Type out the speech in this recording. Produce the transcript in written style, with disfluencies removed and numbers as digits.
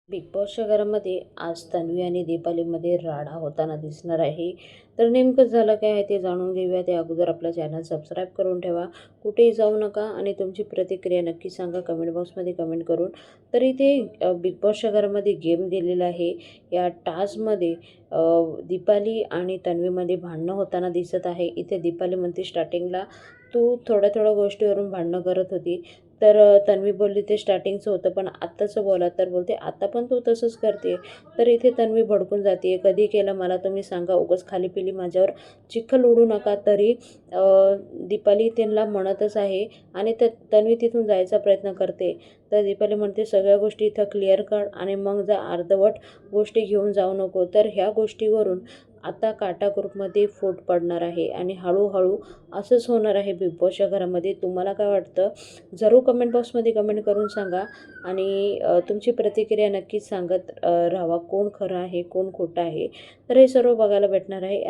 Big बॉसच्या घरामध्ये आज तन्वी आणि दीपालीमध्ये राडा होताना दिसणार आहे. तर नेमकं झालं काय आहे ते जाणून घेऊया. त्या अगोदर आपला चॅनल सबस्क्राईब करून ठेवा. कुठेही जाऊ नका आणि तुमची प्रतिक्रिया नक्की सांगा कमेंट बॉक्समध्ये कमेंट करून. तर इथे बिग बॉसच्या घरामध्ये गेम दिलेला आहे. या टास्कमध्ये दीपाली आणि तन्वीमध्ये भांडणं होताना दिसत आहे. इथे दीपाली म्हणते स्टार्टिंगला तू थोड्या थोड्या गोष्टीवरून भांडणं करत होती. तर तन्वी बोलली ते स्टार्टिंगचं होतं, पण आत्ताचं बोला. तर बोलते आता पण तू तसंच करते. तर इथे तन्वी भडकून जाते. कधी केलं मला तुम्ही सांगा, उगाच खाली पिली माझ्यावर चिखल उडू नका. तरी दीपाली त्यांना म्हणतच आहे आणि तन्वी तिथून जायचा प्रयत्न करते. तर दीपाली म्हणते सगळ्या गोष्टी इथं क्लिअर कर आणि मग जा, अर्धवट गोष्टी घेऊन जाऊ नको. तर ह्या गोष्टीवरून आता काटा ग्रुपमध्ये फूट पडणार आहे आणि हळूहळू असंच होणार आहे बिग बॉसच्या घरामध्ये. तुम्हाला काय वाटतं? जरूर कमेंट बॉक्समध्ये कमेंट करून सांगा आणि तुमची प्रतिक्रिया नक्कीच सांगत राहावा. कोण खरं आहे, कोण खोटं आहे. तर हे सर्व बघायला भेटणार आहे.